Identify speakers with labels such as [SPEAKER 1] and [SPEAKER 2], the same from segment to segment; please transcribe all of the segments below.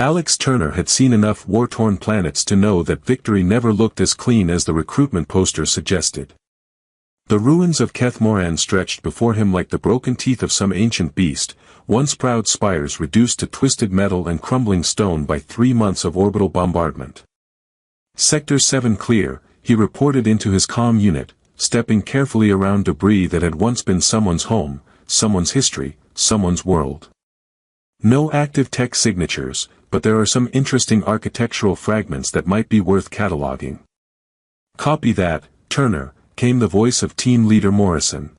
[SPEAKER 1] Alex Turner had seen enough war-torn planets to know that victory never looked as clean as the recruitment poster suggested. The ruins of Keth Moran stretched before him like the broken teeth of some ancient beast, once proud spires reduced to twisted metal and crumbling stone by 3 months of orbital bombardment. Sector 7 clear, he reported into his comm unit, stepping carefully around debris that had once been someone's home, someone's history, someone's world. No active tech signatures, but there are some interesting architectural fragments that might be worth cataloging. Copy that, Turner, came the voice of Team Leader Morrison.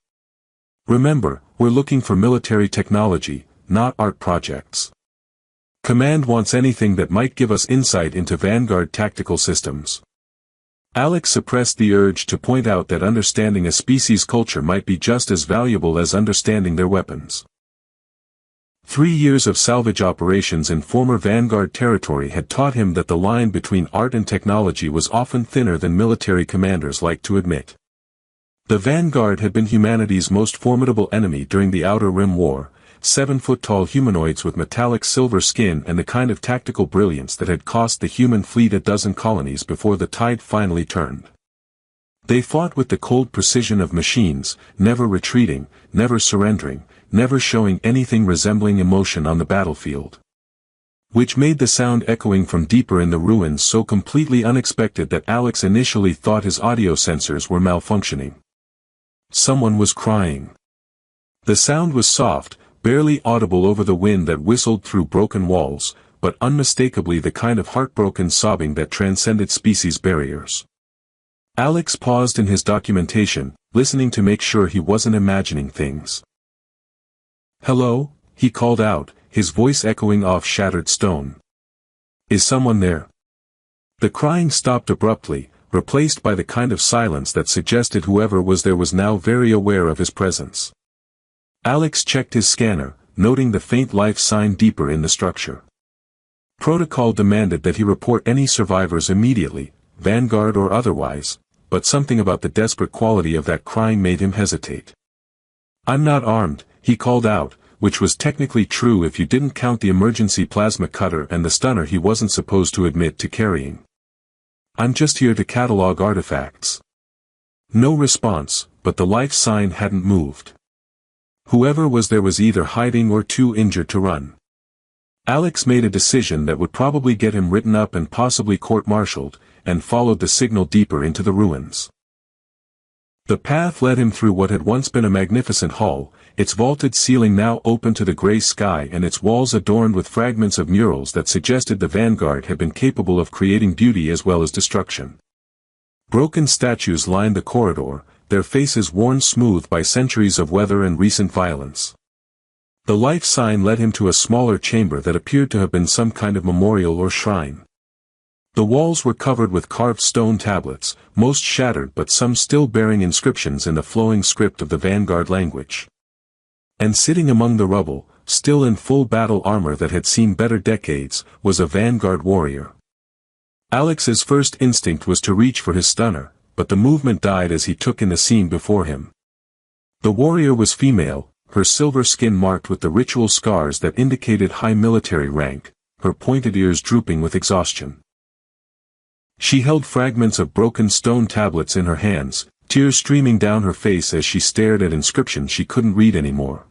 [SPEAKER 1] Remember, we're looking for military technology, not art projects. Command wants anything that might give us insight into Vanguard tactical systems. Alex suppressed the urge to point out that understanding a species' culture might be just as valuable as understanding their weapons. 3 years of salvage operations in former Vanguard territory had taught him that the line between art and technology was often thinner than military commanders like to admit. The Vanguard had been humanity's most formidable enemy during the Outer Rim War, 7-foot-tall humanoids with metallic silver skin and the kind of tactical brilliance that had cost the human fleet a dozen colonies before the tide finally turned. They fought with the cold precision of machines, never retreating, never surrendering, never showing anything resembling emotion on the battlefield. Which made the sound echoing from deeper in the ruins so completely unexpected that Alex initially thought his audio sensors were malfunctioning. Someone was crying. The sound was soft, barely audible over the wind that whistled through broken walls, but unmistakably the kind of heartbroken sobbing that transcended species barriers. Alex paused in his documentation, listening to make sure he wasn't imagining things. "Hello?" he called out, his voice echoing off shattered stone. "Is someone there?" The crying stopped abruptly, replaced by the kind of silence that suggested whoever was there was now very aware of his presence. Alex checked his scanner, noting the faint life sign deeper in the structure. Protocol demanded that he report any survivors immediately, Vanguard or otherwise, but something about the desperate quality of that crying made him hesitate. "I'm not armed," he called out, which was technically true if you didn't count the emergency plasma cutter and the stunner he wasn't supposed to admit to carrying. "I'm just here to catalog artifacts." No response, but the life sign hadn't moved. Whoever was there was either hiding or too injured to run. Alex made a decision that would probably get him written up and possibly court-martialed, and followed the signal deeper into the ruins. The path led him through what had once been a magnificent hall, its vaulted ceiling now open to the gray sky and its walls adorned with fragments of murals that suggested the Vanguard had been capable of creating beauty as well as destruction. Broken statues lined the corridor, their faces worn smooth by centuries of weather and recent violence. The life sign led him to a smaller chamber that appeared to have been some kind of memorial or shrine. The walls were covered with carved stone tablets, most shattered but some still bearing inscriptions in the flowing script of the Vanguard language. And sitting among the rubble, still in full battle armor that had seen better decades, was a Vanguard warrior. Alex's first instinct was to reach for his stunner, but the movement died as he took in the scene before him. The warrior was female, her silver skin marked with the ritual scars that indicated high military rank, her pointed ears drooping with exhaustion. She held fragments of broken stone tablets in her hands, tears streaming down her face as she stared at inscriptions she couldn't read anymore.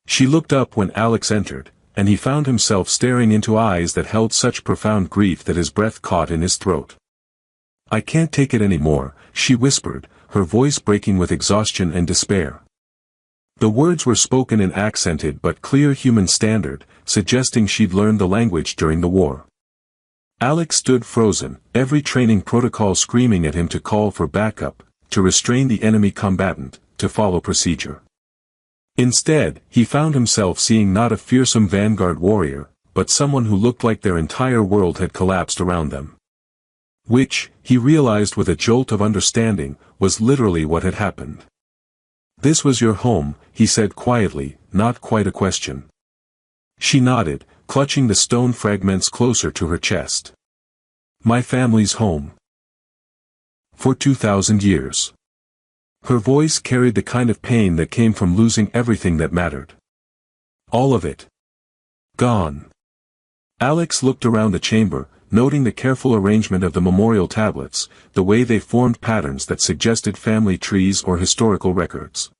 [SPEAKER 1] She looked up when Alex entered, and he found himself staring into eyes that held such profound grief that his breath caught in his throat. "I can't take it anymore," she whispered, her voice breaking with exhaustion and despair. The words were spoken in accented but clear human standard, suggesting she'd learned the language during the war. Alex stood frozen, every training protocol screaming at him to call for backup, to restrain the enemy combatant, to follow procedure. Instead, he found himself seeing not a fearsome Vanguard warrior, but someone who looked like their entire world had collapsed around them. Which, he realized with a jolt of understanding, was literally what had happened. "This was your home," he said quietly, not quite a question. She nodded, clutching the stone fragments closer to her chest. "My family's home. For 2,000 years. Her voice carried the kind of pain that came from losing everything that mattered. All of it. Gone. Alex looked around the chamber, noting the careful arrangement of the memorial tablets, the way they formed patterns that suggested family trees or historical records.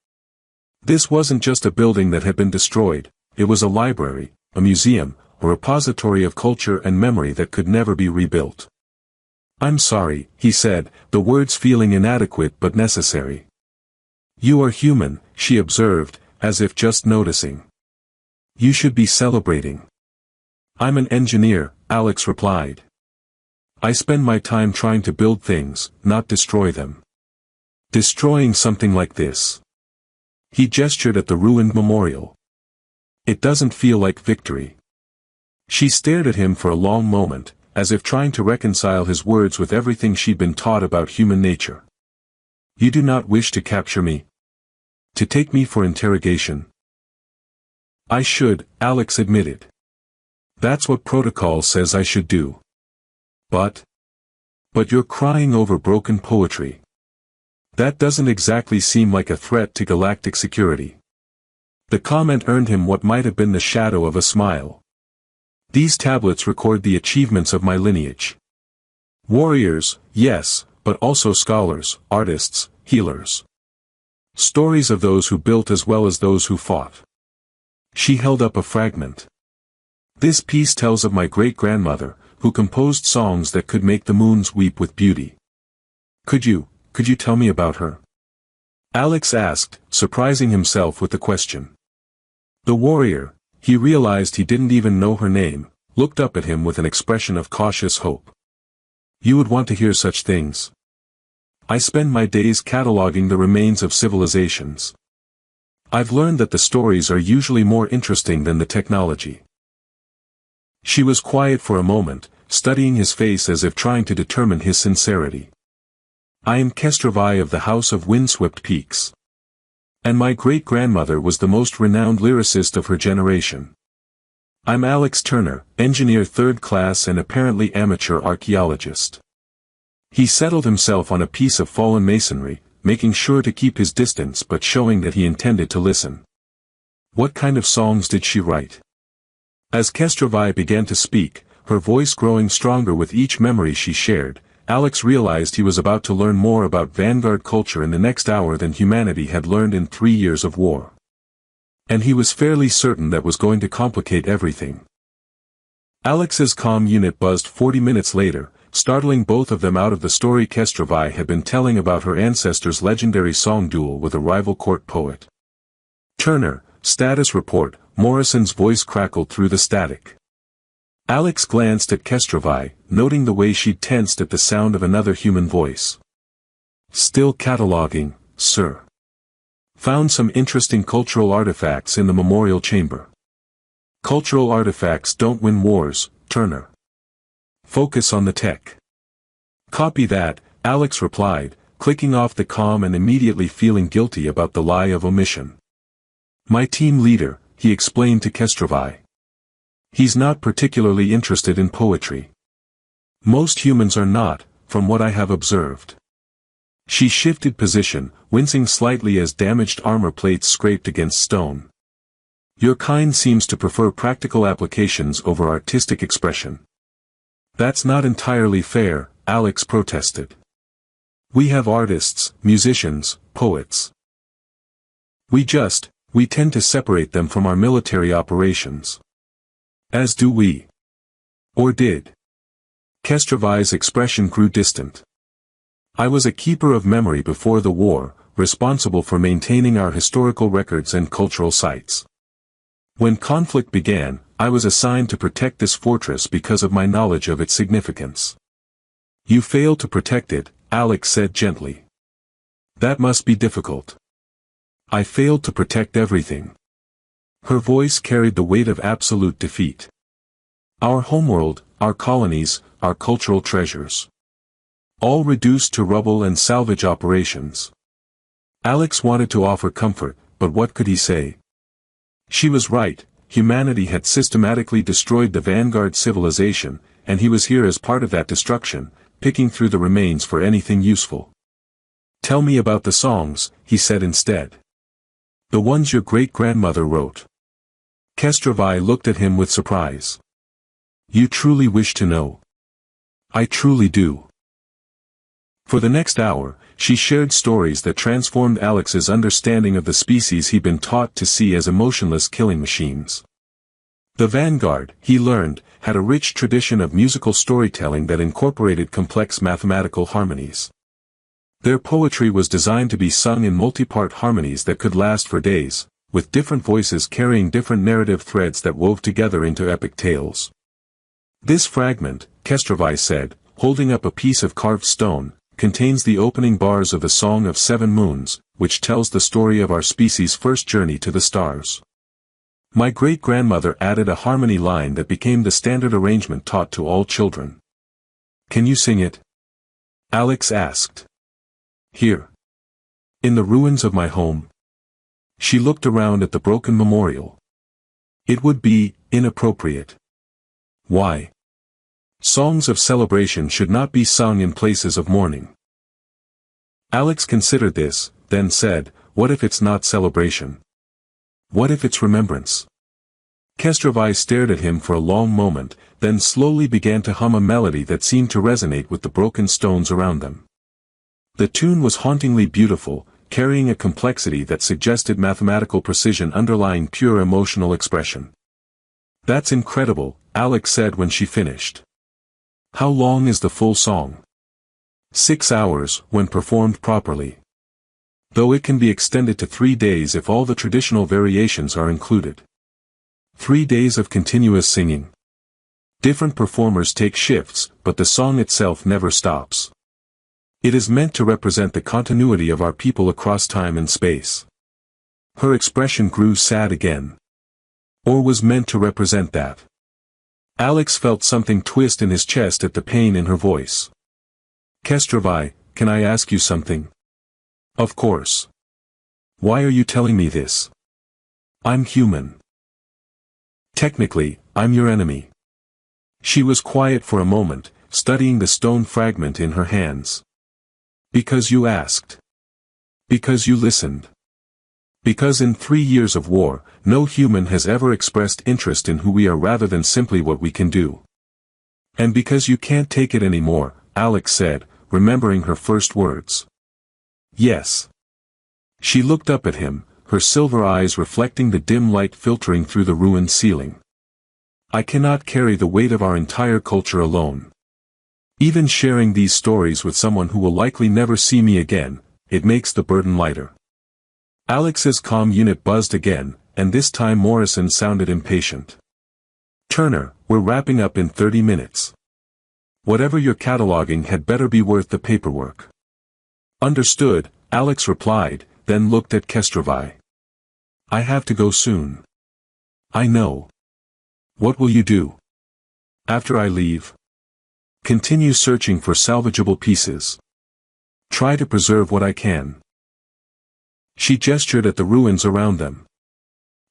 [SPEAKER 1] This wasn't just a building that had been destroyed, it was a library, a museum, a repository of culture and memory that could never be rebuilt. "I'm sorry," he said, the words feeling inadequate but necessary. "You are human," she observed, as if just noticing. "You should be celebrating." "I'm an engineer," Alex replied. "I spend my time trying to build things, not destroy them." "Destroying something like this." He gestured at the ruined memorial. "It doesn't feel like victory." She stared at him for a long moment, as if trying to reconcile his words with everything she'd been taught about human nature. "You do not wish to capture me? To take me for interrogation?" "I should," Alex admitted. "That's what protocol says I should do." But you're crying over broken poetry. That doesn't exactly seem like a threat to galactic security." The comment earned him what might have been the shadow of a smile. "These tablets record the achievements of my lineage. Warriors, yes, but also scholars, artists, healers. Stories of those who built as well as those who fought." She held up a fragment. "This piece tells of my great-grandmother, who composed songs that could make the moons weep with beauty. Could you tell me about her?" Alex asked, surprising himself with the question. The warrior, he realized he didn't even know her name, looked up at him with an expression of cautious hope. "You would want to hear such things. I spend my days cataloging the remains of civilizations. I've learned that the stories are usually more interesting than the technology." She was quiet for a moment, studying his face as if trying to determine his sincerity. "I am Kestravai of the House of Windswept Peaks. And my great-grandmother was the most renowned lyricist of her generation. I'm Alex Turner, engineer third class and apparently amateur archaeologist." He settled himself on a piece of fallen masonry, making sure to keep his distance but showing that he intended to listen. "What kind of songs did she write?" As Kestravai began to speak, her voice growing stronger with each memory she shared, Alex realized he was about to learn more about Vanguard culture in the next hour than humanity had learned in 3 years of war. And he was fairly certain that was going to complicate everything. Alex's comm unit buzzed 40 minutes later, startling both of them out of the story Kestravai had been telling about her ancestor's legendary song duel with a rival court poet. "Turner, status report," Morrison's voice crackled through the static. Alex glanced at Kestravai, noting the way she'd tensed at the sound of another human voice. "Still cataloging, sir. Found some interesting cultural artifacts in the memorial chamber." "Cultural artifacts don't win wars, Turner. Focus on the tech." "Copy that," Alex replied, clicking off the comm and immediately feeling guilty about the lie of omission. "My team leader," he explained to Kestravai. "He's not particularly interested in poetry. Most humans are not, from what I have observed." She shifted position, wincing slightly as damaged armor plates scraped against stone. "Your kind seems to prefer practical applications over artistic expression." "That's not entirely fair," Alex protested. "We have artists, musicians, poets. We tend to separate them from our military operations." "As do we. Or did." Kestravai's expression grew distant. "I was a keeper of memory before the war, responsible for maintaining our historical records and cultural sites. When conflict began, I was assigned to protect this fortress because of my knowledge of its significance." "You failed to protect it," Alex said gently. "That must be difficult." "I failed to protect everything." Her voice carried the weight of absolute defeat. "Our homeworld, our colonies, our cultural treasures. All reduced to rubble and salvage operations." Alex wanted to offer comfort, but what could he say? She was right, humanity had systematically destroyed the Vanguard civilization, and he was here as part of that destruction, picking through the remains for anything useful. "Tell me about the songs," he said instead. "The ones your great-grandmother wrote." Kestravai looked at him with surprise. You truly wish to know. I truly do. For the next hour, she shared stories that transformed Alex's understanding of the species he'd been taught to see as emotionless killing machines. The Vanguard, he learned, had a rich tradition of musical storytelling that incorporated complex mathematical harmonies. Their poetry was designed to be sung in multi-part harmonies that could last for days, with different voices carrying different narrative threads that wove together into epic tales. This fragment, Kestravi said, holding up a piece of carved stone, contains the opening bars of the Song of Seven Moons, which tells the story of our species' first journey to the stars. My great-grandmother added a harmony line that became the standard arrangement taught to all children. Can you sing it? Alex asked. Here. In the ruins of my home. She looked around at the broken memorial. It would be inappropriate. Why? Songs of celebration should not be sung in places of mourning. Alex considered this, then said, what if it's not celebration? What if it's remembrance? Kestravi stared at him for a long moment, then slowly began to hum a melody that seemed to resonate with the broken stones around them. The tune was hauntingly beautiful, carrying a complexity that suggested mathematical precision underlying pure emotional expression. That's incredible, Alex said when she finished. How long is the full song? 6 hours, when performed properly. Though it can be extended to 3 days if all the traditional variations are included. 3 days of continuous singing. Different performers take shifts, but the song itself never stops. It is meant to represent the continuity of our people across time and space. Her expression grew sad again. Or was meant to represent that. Alex felt something twist in his chest at the pain in her voice. Kestravi, can I ask you something? Of course. Why are you telling me this? I'm human. Technically, I'm your enemy. She was quiet for a moment, studying the stone fragment in her hands. Because you asked. Because you listened. Because in 3 years of war, no human has ever expressed interest in who we are rather than simply what we can do. And because you can't take it anymore, Alex said, remembering her first words. Yes. She looked up at him, her silver eyes reflecting the dim light filtering through the ruined ceiling. I cannot carry the weight of our entire culture alone. Even sharing these stories with someone who will likely never see me again, it makes the burden lighter. Alex's comm unit buzzed again, and this time Morrison sounded impatient. Turner, we're wrapping up in 30 minutes. Whatever you're cataloging had better be worth the paperwork. Understood, Alex replied, then looked at Kestravi. I have to go soon. I know. What will you do? After I leave? Continue searching for salvageable pieces. Try to preserve what I can. She gestured at the ruins around them.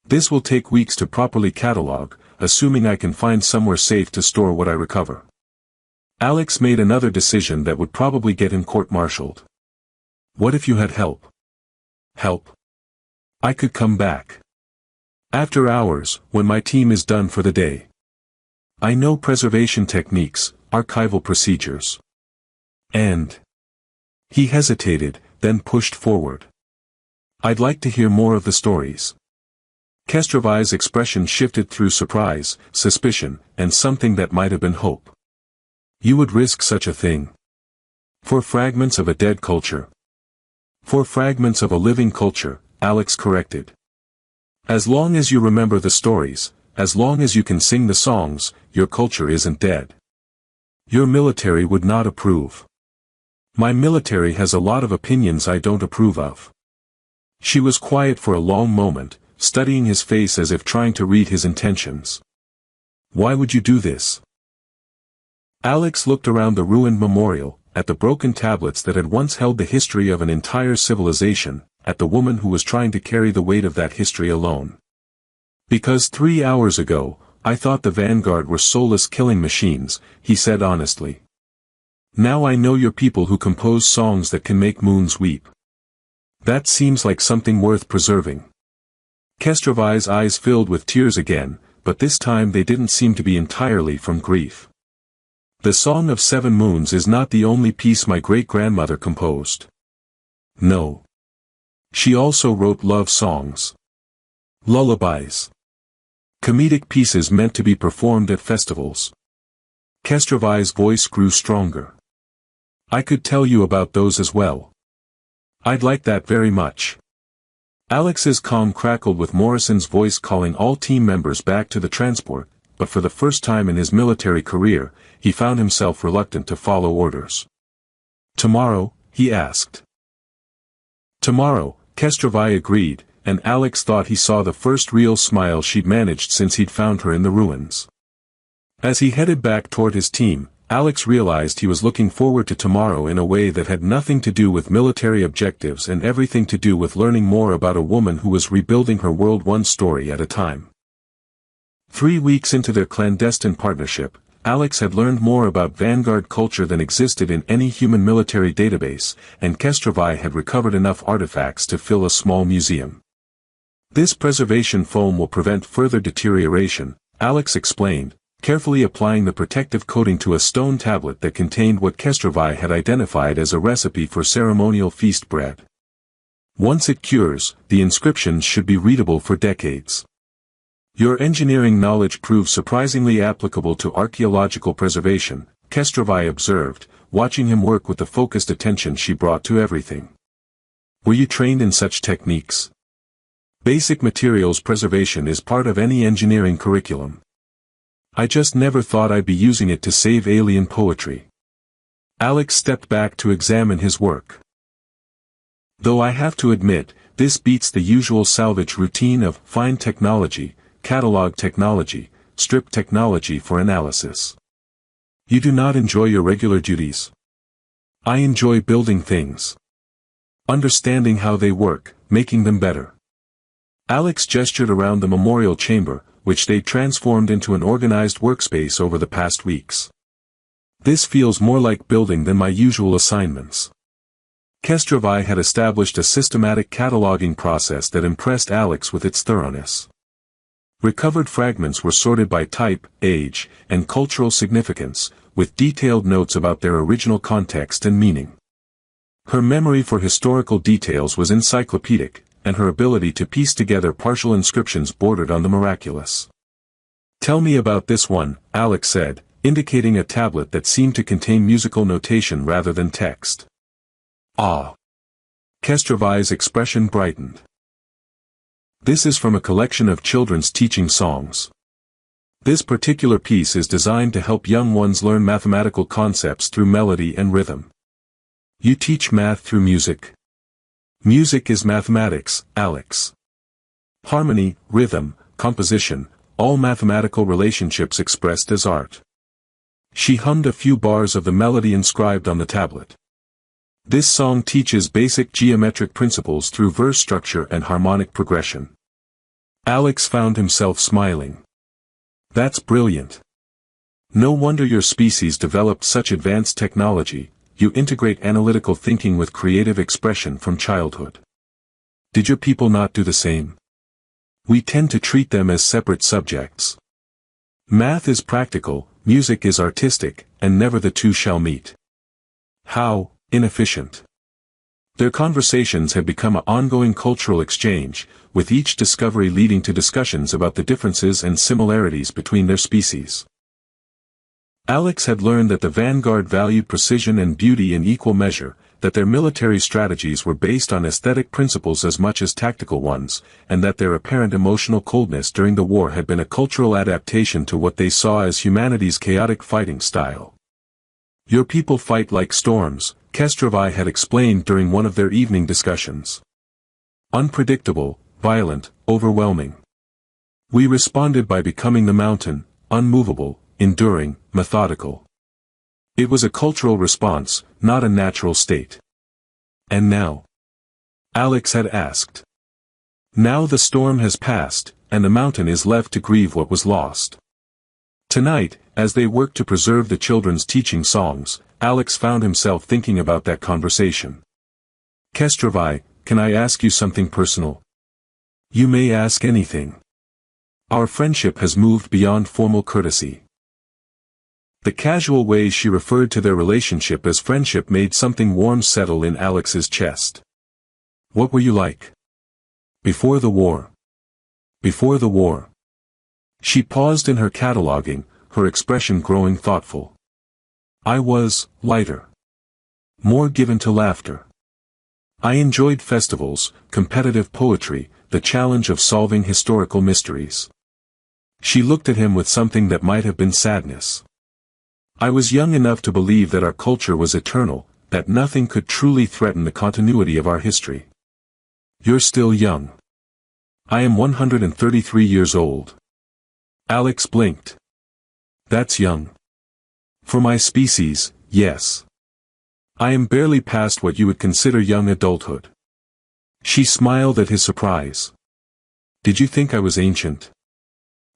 [SPEAKER 1] This will take weeks to properly catalog, assuming I can find somewhere safe to store what I recover. Alex made another decision that would probably get him court-martialed. What if you had help? Help? I could come back. After hours, when my team is done for the day. I know preservation techniques, archival procedures. And... He hesitated, then pushed forward. I'd like to hear more of the stories. Kestravi's expression shifted through surprise, suspicion, and something that might have been hope. You would risk such a thing? For fragments of a dead culture. For fragments of a living culture, Alex corrected. As long as you remember the stories, as long as you can sing the songs, your culture isn't dead. Your military would not approve. My military has a lot of opinions I don't approve of. She was quiet for a long moment, studying his face as if trying to read his intentions. Why would you do this? Alex looked around the ruined memorial, at the broken tablets that had once held the history of an entire civilization, at the woman who was trying to carry the weight of that history alone. Because 3 hours ago, I thought the Vanguard were soulless killing machines, he said honestly. Now I know you're people who compose songs that can make moons weep. That seems like something worth preserving. Kestravi's eyes filled with tears again, but this time they didn't seem to be entirely from grief. The Song of Seven Moons is not the only piece my great-grandmother composed. No. She also wrote love songs. Lullabies. Comedic pieces meant to be performed at festivals. Kestrovai's voice grew stronger. I could tell you about those as well. I'd like that very much. Alex's calm crackled with Morrison's voice calling all team members back to the transport, but for the first time in his military career, he found himself reluctant to follow orders. Tomorrow, he asked. Tomorrow, Kestrovai agreed, and Alex thought he saw the first real smile she'd managed since he'd found her in the ruins. As he headed back toward his team, Alex realized he was looking forward to tomorrow in a way that had nothing to do with military objectives and everything to do with learning more about a woman who was rebuilding her world one story at a time. 3 weeks into their clandestine partnership, Alex had learned more about Vanguard culture than existed in any human military database, and Kestrovai had recovered enough artifacts to fill a small museum. This preservation foam will prevent further deterioration, Alex explained, carefully applying the protective coating to a stone tablet that contained what Kestrovai had identified as a recipe for ceremonial feast bread. Once it cures, the inscriptions should be readable for decades. Your engineering knowledge proves surprisingly applicable to archaeological preservation, Kestrovai observed, watching him work with the focused attention she brought to everything. Were you trained in such techniques? Basic materials preservation is part of any engineering curriculum. I just never thought I'd be using it to save alien poetry. Alex stepped back to examine his work. Though I have to admit, this beats the usual salvage routine of find technology, catalog technology, strip technology for analysis. You do not enjoy your regular duties. I enjoy building things. Understanding how they work, making them better. Alex gestured around the memorial chamber, which they transformed into an organized workspace over the past weeks. This feels more like building than my usual assignments. Kestrovai had established a systematic cataloging process that impressed Alex with its thoroughness. Recovered fragments were sorted by type, age, and cultural significance, with detailed notes about their original context and meaning. Her memory for historical details was encyclopedic, and her ability to piece together partial inscriptions bordered on the miraculous. Tell me about this one, Alex said, indicating a tablet that seemed to contain musical notation rather than text. Ah! Kestrovai's expression brightened. This is from a collection of children's teaching songs. This particular piece is designed to help young ones learn mathematical concepts through melody and rhythm. You teach math through music. Music is mathematics, Alex. Harmony, rhythm, composition, all mathematical relationships expressed as art. She hummed a few bars of the melody inscribed on the tablet. This song teaches basic geometric principles through verse structure and harmonic progression. Alex found himself smiling. That's brilliant. No wonder your species developed such advanced technology. You integrate analytical thinking with creative expression from childhood. Did your people not do the same? We tend to treat them as separate subjects. Math is practical, music is artistic, and never the two shall meet. How inefficient. Their conversations had become an ongoing cultural exchange, with each discovery leading to discussions about the differences and similarities between their species. Alex had learned that the Vanguard valued precision and beauty in equal measure, that their military strategies were based on aesthetic principles as much as tactical ones, and that their apparent emotional coldness during the war had been a cultural adaptation to what they saw as humanity's chaotic fighting style. Your people fight like storms, Kestrovai had explained during one of their evening discussions. Unpredictable, violent, overwhelming. We responded by becoming the mountain, unmovable, enduring, methodical. It was a cultural response, not a natural state. And now? Alex had asked. Now the storm has passed, and the mountain is left to grieve what was lost. Tonight, as they worked to preserve the children's teaching songs, Alex found himself thinking about that conversation. Kestrovai, can I ask you something personal? You may ask anything. Our friendship has moved beyond formal courtesy. The casual way she referred to their relationship as friendship made something warm settle in Alex's chest. What were you like? Before the war. Before the war. She paused in her cataloging, her expression growing thoughtful. I was lighter. More given to laughter. I enjoyed festivals, competitive poetry, the challenge of solving historical mysteries. She looked at him with something that might have been sadness. I was young enough to believe that our culture was eternal, that nothing could truly threaten the continuity of our history. You're still young. I am 133 years old. Alex blinked. That's young. For my species, yes. I am barely past what you would consider young adulthood. She smiled at his surprise. Did you think I was ancient?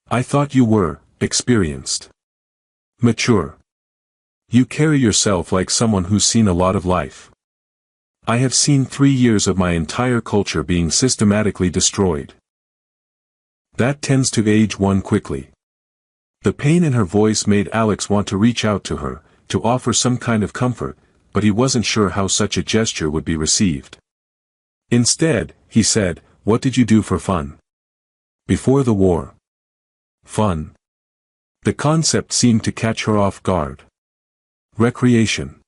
[SPEAKER 1] I thought you were, experienced. Mature. You carry yourself like someone who's seen a lot of life. I have seen 3 years of my entire culture being systematically destroyed. That tends to age one quickly. The pain in her voice made Alex want to reach out to her, to offer some kind of comfort, but he wasn't sure how such a gesture would be received. Instead, he said, "What did you do for fun?" Before the war. Fun. The concept seemed to catch her off guard. Recreation.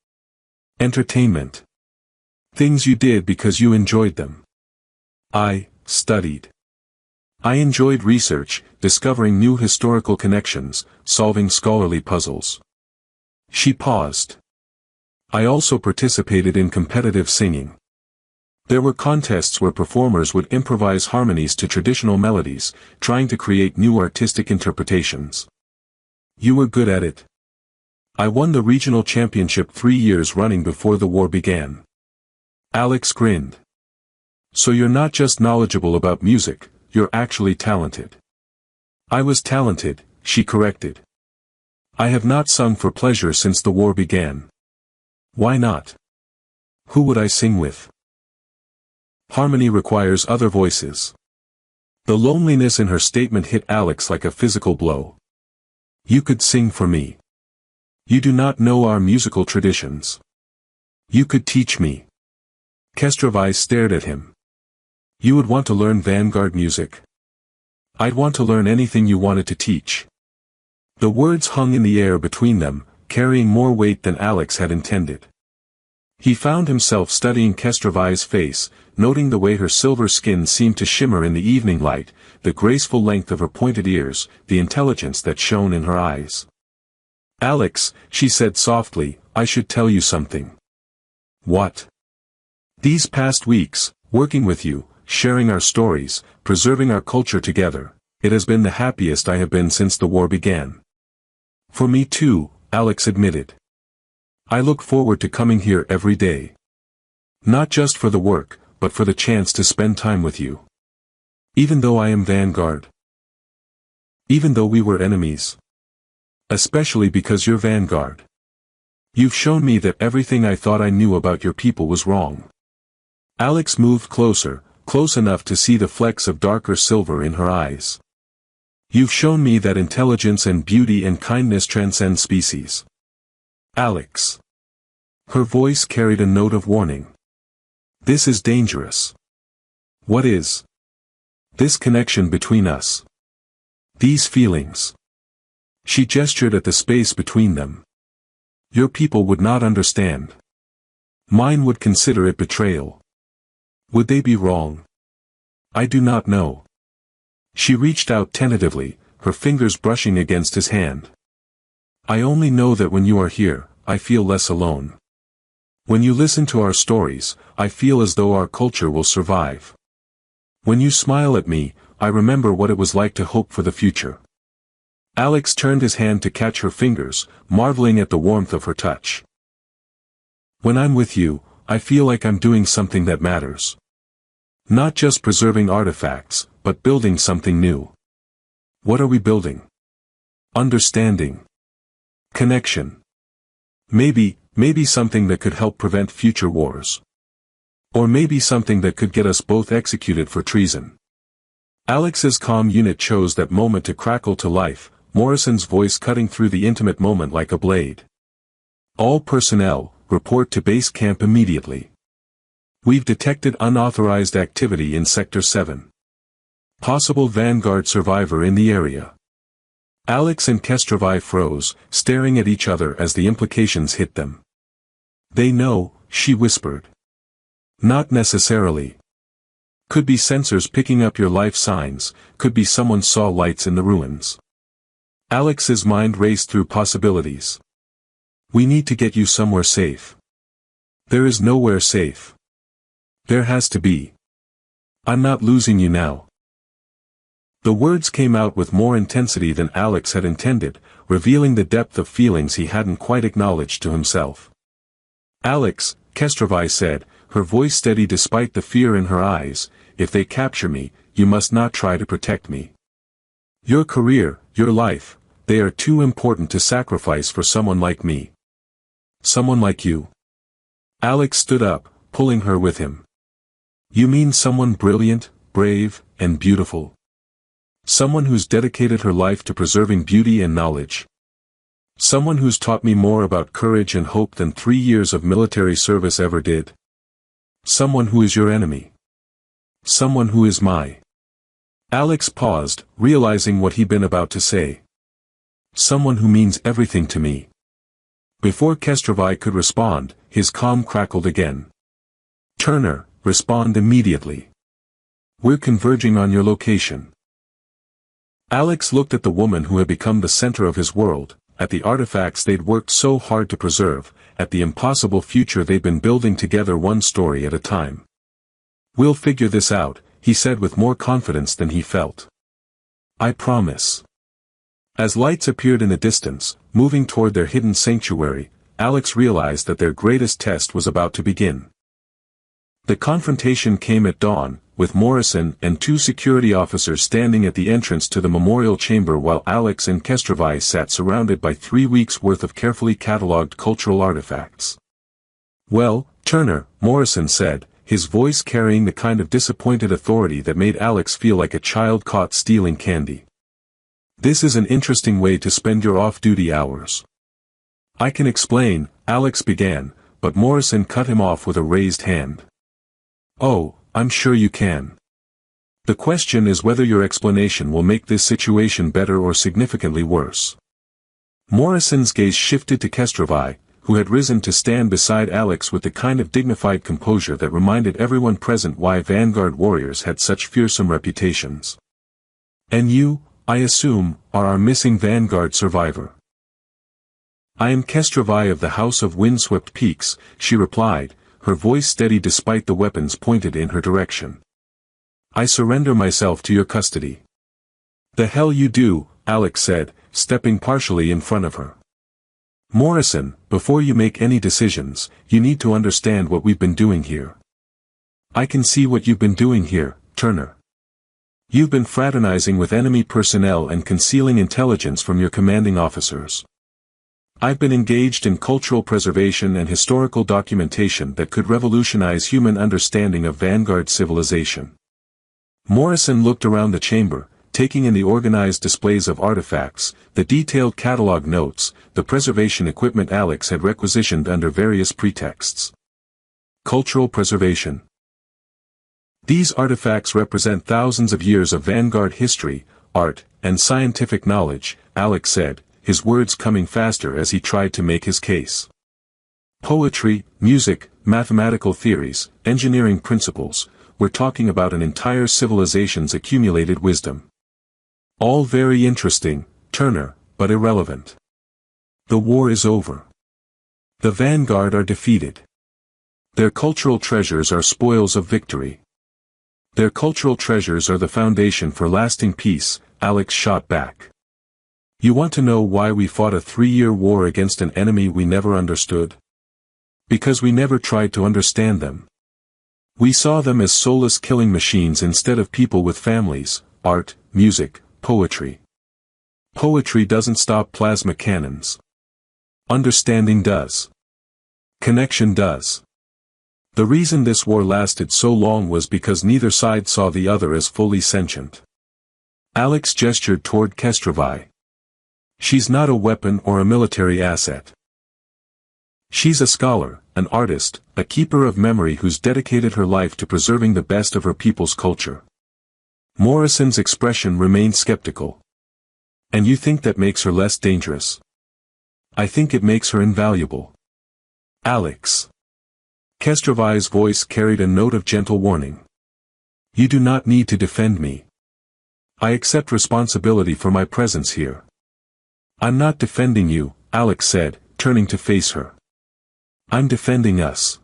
[SPEAKER 1] Entertainment. Things you did because you enjoyed them. I studied. I enjoyed research, discovering new historical connections, solving scholarly puzzles. She paused. I also participated in competitive singing. There were contests where performers would improvise harmonies to traditional melodies, trying to create new artistic interpretations. You were good at it. I won the regional championship 3 years running before the war began. Alex grinned. So you're not just knowledgeable about music, you're actually talented. I was talented, she corrected. I have not sung for pleasure since the war began. Why not? Who would I sing with? Harmony requires other voices. The loneliness in her statement hit Alex like a physical blow. You could sing for me. You do not know our musical traditions. You could teach me. Kestravai stared at him. You would want to learn vanguard music? I'd want to learn anything you wanted to teach. The words hung in the air between them, carrying more weight than Alex had intended. He found himself studying Kestravai's face, noting the way her silver skin seemed to shimmer in the evening light, the graceful length of her pointed ears, the intelligence that shone in her eyes. Alex, she said softly, I should tell you something. What? These past weeks, working with you, sharing our stories, preserving our culture together, it has been the happiest I have been since the war began. For me too, Alex admitted. I look forward to coming here every day. Not just for the work, but for the chance to spend time with you. Even though I am vanguard. Even though we were enemies. Especially because you're vanguard. You've shown me that everything I thought I knew about your people was wrong. Alex moved closer, close enough to see the flecks of darker silver in her eyes. You've shown me that intelligence and beauty and kindness transcend species. Alex. Her voice carried a note of warning. This is dangerous. What is? This connection between us. These feelings. She gestured at the space between them. Your people would not understand. Mine would consider it betrayal. Would they be wrong? I do not know. She reached out tentatively, her fingers brushing against his hand. I only know that when you are here, I feel less alone. When you listen to our stories, I feel as though our culture will survive. When you smile at me, I remember what it was like to hope for the future. Alex turned his hand to catch her fingers, marveling at the warmth of her touch. When I'm with you, I feel like I'm doing something that matters. Not just preserving artifacts, but building something new. What are we building? Understanding. Connection. Maybe something that could help prevent future wars. Or maybe something that could get us both executed for treason. Alex's comm unit chose that moment to crackle to life, Morrison's voice cutting through the intimate moment like a blade. All personnel, report to base camp immediately. We've detected unauthorized activity in Sector 7. Possible Vanguard survivor in the area. Alex and Kestrovai froze, staring at each other as the implications hit them. They know, she whispered. Not necessarily. Could be sensors picking up your life signs, could be someone saw lights in the ruins. Alex's mind raced through possibilities. We need to get you somewhere safe. There is nowhere safe. There has to be. I'm not losing you now. The words came out with more intensity than Alex had intended, revealing the depth of feelings he hadn't quite acknowledged to himself. Alex, Kestrovai said, her voice steady despite the fear in her eyes, if they capture me, you must not try to protect me. Your career, your life, they are too important to sacrifice for someone like me. Someone like you. Alex stood up, pulling her with him. You mean someone brilliant, brave, and beautiful? Someone who's dedicated her life to preserving beauty and knowledge. Someone who's taught me more about courage and hope than 3 years of military service ever did. Someone who is your enemy. Someone who is my. Alex paused, realizing what he'd been about to say. Someone who means everything to me. Before Kestrovai could respond, his comm crackled again. Turner, respond immediately. We're converging on your location. Alex looked at the woman who had become the center of his world, at the artifacts they'd worked so hard to preserve, at the impossible future they'd been building together one story at a time. We'll figure this out, he said with more confidence than he felt. I promise. As lights appeared in the distance, moving toward their hidden sanctuary, Alex realized that their greatest test was about to begin. The confrontation came at dawn, with Morrison and 2 security officers standing at the entrance to the memorial chamber while Alex and Kestrovai sat surrounded by 3 weeks' worth of carefully catalogued cultural artifacts. Well, Turner, Morrison said, his voice carrying the kind of disappointed authority that made Alex feel like a child caught stealing candy. This is an interesting way to spend your off-duty hours. I can explain, Alex began, but Morrison cut him off with a raised hand. Oh, I'm sure you can. The question is whether your explanation will make this situation better or significantly worse. Morrison's gaze shifted to Kestrovai, who had risen to stand beside Alex with the kind of dignified composure that reminded everyone present why Vanguard warriors had such fearsome reputations. And you, I assume, are our missing Vanguard survivor. I am Kestrovai of the House of Windswept Peaks, she replied, her voice steady despite the weapons pointed in her direction. I surrender myself to your custody. The hell you do, Alex said, stepping partially in front of her. Morrison, before you make any decisions, you need to understand what we've been doing here. I can see what you've been doing here, Turner. You've been fraternizing with enemy personnel and concealing intelligence from your commanding officers. I've been engaged in cultural preservation and historical documentation that could revolutionize human understanding of Vanguard civilization. Morrison looked around the chamber, taking in the organized displays of artifacts, the detailed catalog notes, the preservation equipment Alex had requisitioned under various pretexts. Cultural preservation. These artifacts represent thousands of years of Vanguard history, art, and scientific knowledge, Alex said, his words coming faster as he tried to make his case. Poetry, music, mathematical theories, engineering principles, we're talking about an entire civilization's accumulated wisdom. All very interesting, Turner, but irrelevant. The war is over. The Vanguard are defeated. Their cultural treasures are spoils of victory. Their cultural treasures are the foundation for lasting peace, Alex shot back. You want to know why we fought a 3-year war against an enemy we never understood? Because we never tried to understand them. We saw them as soulless killing machines instead of people with families, art, music, poetry. Poetry doesn't stop plasma cannons. Understanding does. Connection does. The reason this war lasted so long was because neither side saw the other as fully sentient. Alex gestured toward Kestrovai. She's not a weapon or a military asset. She's a scholar, an artist, a keeper of memory who's dedicated her life to preserving the best of her people's culture. Morrison's expression remained skeptical. And you think that makes her less dangerous? I think it makes her invaluable. Alex. Kestrovai's voice carried a note of gentle warning. You do not need to defend me. I accept responsibility for my presence here. I'm not defending you, Alex said, turning to face her. I'm defending us.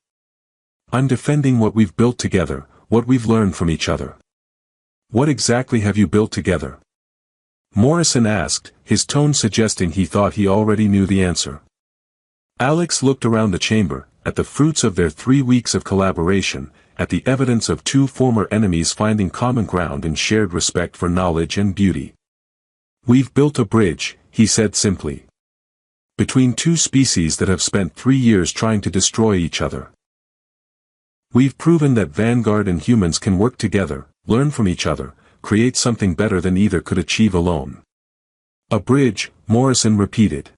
[SPEAKER 1] I'm defending what we've built together, what we've learned from each other. What exactly have you built together? Morrison asked, his tone suggesting he thought he already knew the answer. Alex looked around the chamber, at the fruits of their 3 weeks of collaboration, at the evidence of two former enemies finding common ground and shared respect for knowledge and beauty. We've built a bridge, he said simply. Between two species that have spent 3 years trying to destroy each other. We've proven that Vanguard and humans can work together, learn from each other, create something better than either could achieve alone. A bridge, Morrison repeated.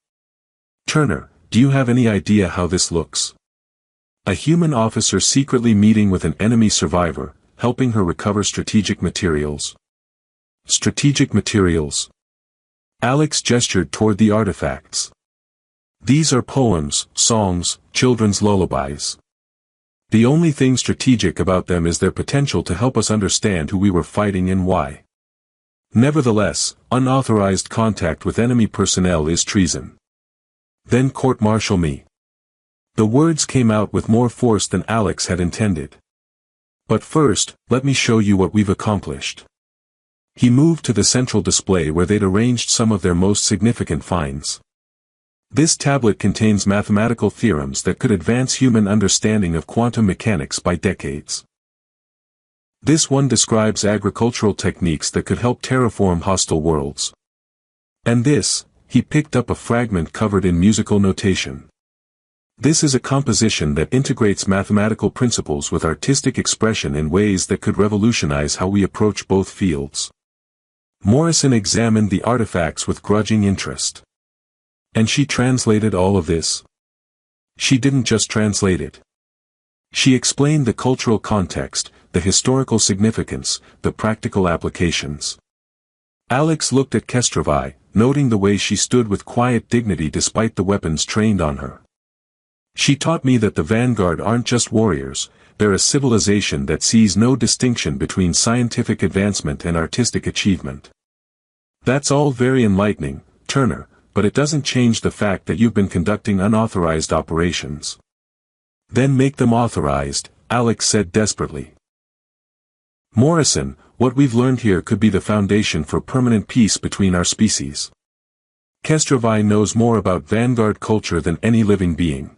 [SPEAKER 1] Turner, do you have any idea how this looks? A human officer secretly meeting with an enemy survivor, helping her recover strategic materials. Strategic materials. Alex gestured toward the artifacts. These are poems, songs, children's lullabies. The only thing strategic about them is their potential to help us understand who we were fighting and why. Nevertheless, unauthorized contact with enemy personnel is treason. Then court-martial me. The words came out with more force than Alex had intended. But first, let me show you what we've accomplished. He moved to the central display where they'd arranged some of their most significant finds. This tablet contains mathematical theorems that could advance human understanding of quantum mechanics by decades. This one describes agricultural techniques that could help terraform hostile worlds. And this, he picked up a fragment covered in musical notation. This is a composition that integrates mathematical principles with artistic expression in ways that could revolutionize how we approach both fields. Morrison examined the artifacts with grudging interest. And she translated all of this. She didn't just translate it. She explained the cultural context, the historical significance, the practical applications. Alex looked at Kestrovai, noting the way she stood with quiet dignity despite the weapons trained on her. She taught me that the Vanguard aren't just warriors, they're a civilization that sees no distinction between scientific advancement and artistic achievement. That's all very enlightening, Turner, but it doesn't change the fact that you've been conducting unauthorized operations. Then make them authorized, Alex said desperately. Morrison, what we've learned here could be the foundation for permanent peace between our species. Kestrovai knows more about Vanguard culture than any living being.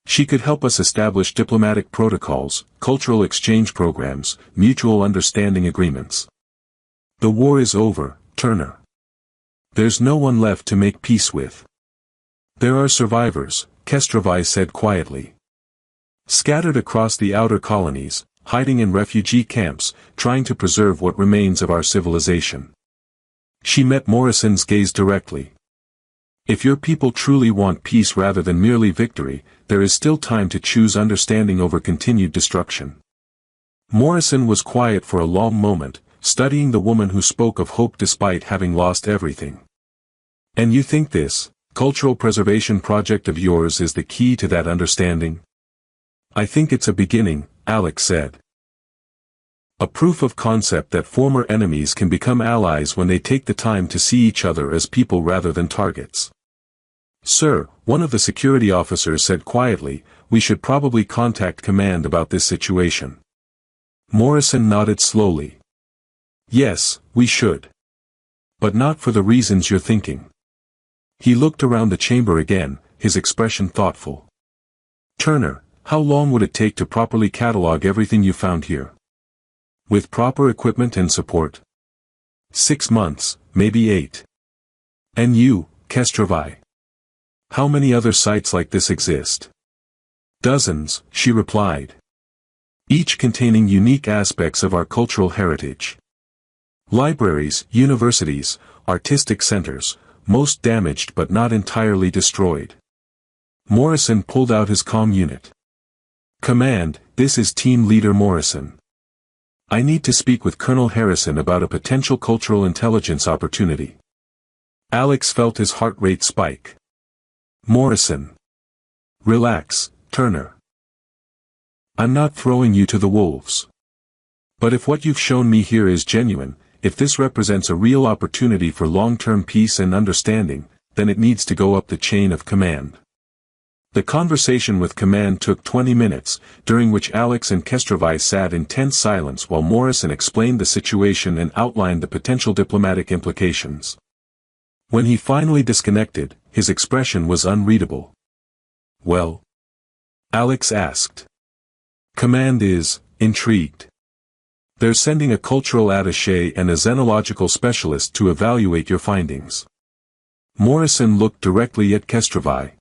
[SPEAKER 1] She could help us establish diplomatic protocols, cultural exchange programs, mutual understanding agreements. The war is over, Turner. There's no one left to make peace with. There are survivors, Kestrovai said quietly. Scattered across the outer colonies, hiding in refugee camps, trying to preserve what remains of our civilization. She met Morrison's gaze directly. If your people truly want peace rather than merely victory, there is still time to choose understanding over continued destruction. Morrison was quiet for a long moment, studying the woman who spoke of hope despite having lost everything. And you think this cultural preservation project of yours is the key to that understanding? I think it's a beginning, Alex said. A proof of concept that former enemies can become allies when they take the time to see each other as people rather than targets. Sir, one of the security officers said quietly, we should probably contact command about this situation. Morrison nodded slowly. Yes, we should. But not for the reasons you're thinking. He looked around the chamber again, his expression thoughtful. Turner, how long would it take to properly catalog everything you found here? With proper equipment and support? 6 months, maybe 8. And you, Kestrovai? How many other sites like this exist? Dozens, she replied. Each containing unique aspects of our cultural heritage. Libraries, universities, artistic centers, most damaged but not entirely destroyed. Morrison pulled out his comm unit. Command, this is Team Leader Morrison. I need to speak with Colonel Harrison about a potential cultural intelligence opportunity. Alex felt his heart rate spike. Morrison. Relax, Turner. I'm not throwing you to the wolves. But if what you've shown me here is genuine, if this represents a real opportunity for long-term peace and understanding, then it needs to go up the chain of command. The conversation with command took 20 minutes, during which Alex and Kestrovai sat in tense silence while Morrison explained the situation and outlined the potential diplomatic implications. When he finally disconnected, his expression was unreadable. Well? Alex asked. Command is intrigued. They're sending a cultural attaché and a xenological specialist to evaluate your findings. Morrison looked directly at Kestrovai.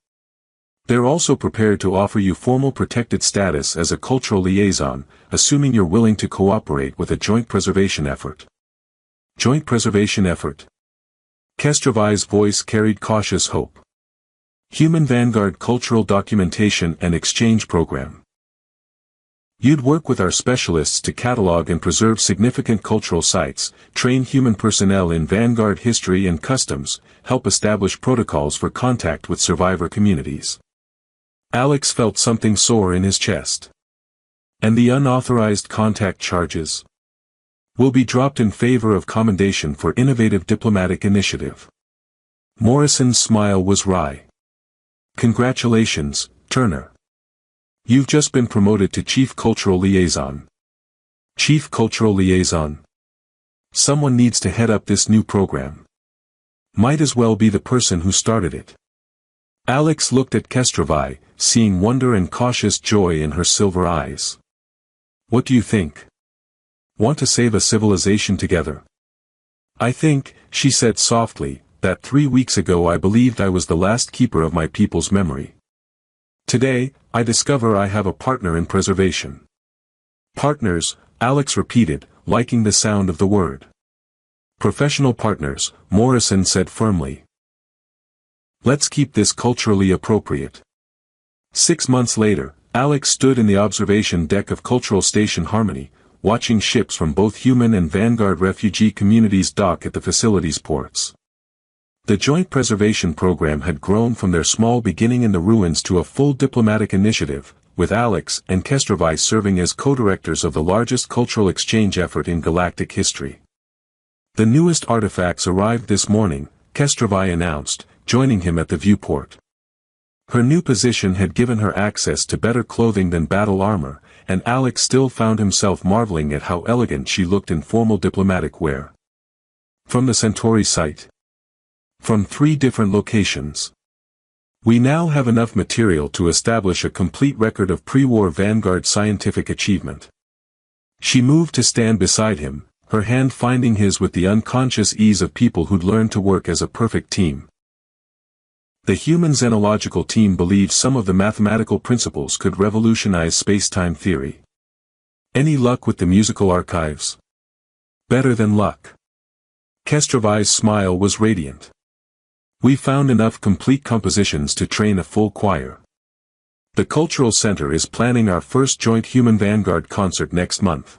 [SPEAKER 1] They're also prepared to offer you formal protected status as a cultural liaison, assuming you're willing to cooperate with a joint preservation effort. Joint preservation effort? Kestrovai's voice carried cautious hope. Human Vanguard Cultural Documentation and Exchange Program. You'd work with our specialists to catalog and preserve significant cultural sites, train human personnel in Vanguard history and customs, help establish protocols for contact with survivor communities. Alex felt something sore in his chest. And the unauthorized contact charges will be dropped in favor of commendation for innovative diplomatic initiative. Morrison's smile was wry. Congratulations, Turner. You've just been promoted to Chief Cultural Liaison. Chief Cultural Liaison? Someone needs to head up this new program. Might as well be the person who started it. Alex looked at Kestrovai, seeing wonder and cautious joy in her silver eyes. What do you think? Want to save a civilization together? I think, she said softly, that 3 weeks ago I believed I was the last keeper of my people's memory. Today, I discover I have a partner in preservation. Partners, Alex repeated, liking the sound of the word. Professional partners, Morrison said firmly. Let's keep this culturally appropriate. 6 months later, Alex stood in the observation deck of Cultural Station Harmony, watching ships from both human and Vanguard refugee communities dock at the facility's ports. The Joint Preservation Program had grown from their small beginning in the ruins to a full diplomatic initiative, with Alex and Kestrovai serving as co-directors of the largest cultural exchange effort in galactic history. The newest artifacts arrived this morning, Kestrovai announced, joining him at the viewport. Her new position had given her access to better clothing than battle armor, and Alex still found himself marveling at how elegant she looked in formal diplomatic wear. From the Centauri site. From 3 different locations. We now have enough material to establish a complete record of pre-war Vanguard scientific achievement. She moved to stand beside him, her hand finding his with the unconscious ease of people who'd learned to work as a perfect team. The human xenological team believes some of the mathematical principles could revolutionize space-time theory. Any luck with the musical archives? Better than luck. Kestrovai's smile was radiant. We found enough complete compositions to train a full choir. The Cultural Center is planning our first joint Human Vanguard concert next month.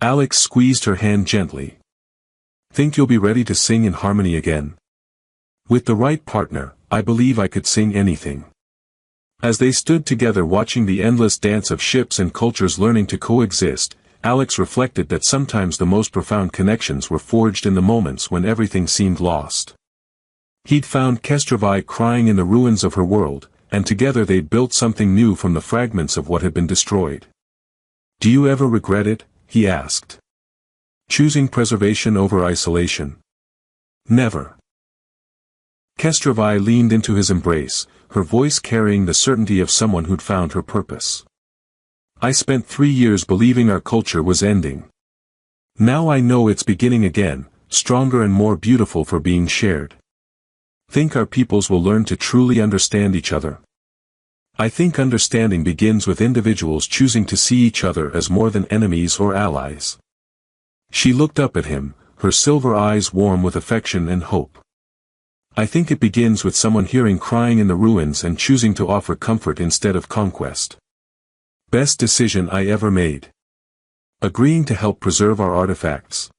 [SPEAKER 1] Alex squeezed her hand gently. Think you'll be ready to sing in harmony again? With the right partner, I believe I could sing anything. As they stood together watching the endless dance of ships and cultures learning to coexist, Alex reflected that sometimes the most profound connections were forged in the moments when everything seemed lost. He'd found Kestrovai crying in the ruins of her world, and together they'd built something new from the fragments of what had been destroyed. Do you ever regret it? He asked. Choosing preservation over isolation? Never. Kestrovai leaned into his embrace, her voice carrying the certainty of someone who'd found her purpose. I spent 3 years believing our culture was ending. Now I know it's beginning again, stronger and more beautiful for being shared. Think our peoples will learn to truly understand each other? I think understanding begins with individuals choosing to see each other as more than enemies or allies. She looked up at him, her silver eyes warm with affection and hope. I think it begins with someone hearing crying in the ruins and choosing to offer comfort instead of conquest. Best decision I ever made. Agreeing to help preserve our artifacts.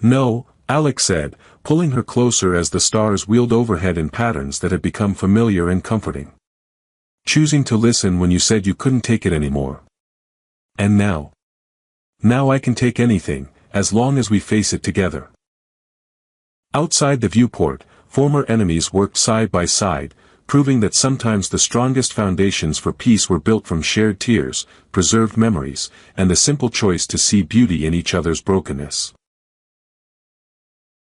[SPEAKER 1] No, Alex said, pulling her closer as the stars wheeled overhead in patterns that had become familiar and comforting. Choosing to listen when you said you couldn't take it anymore. And now? Now I can take anything, as long as we face it together. Outside the viewport, former enemies worked side by side, proving that sometimes the strongest foundations for peace were built from shared tears, preserved memories, and the simple choice to see beauty in each other's brokenness.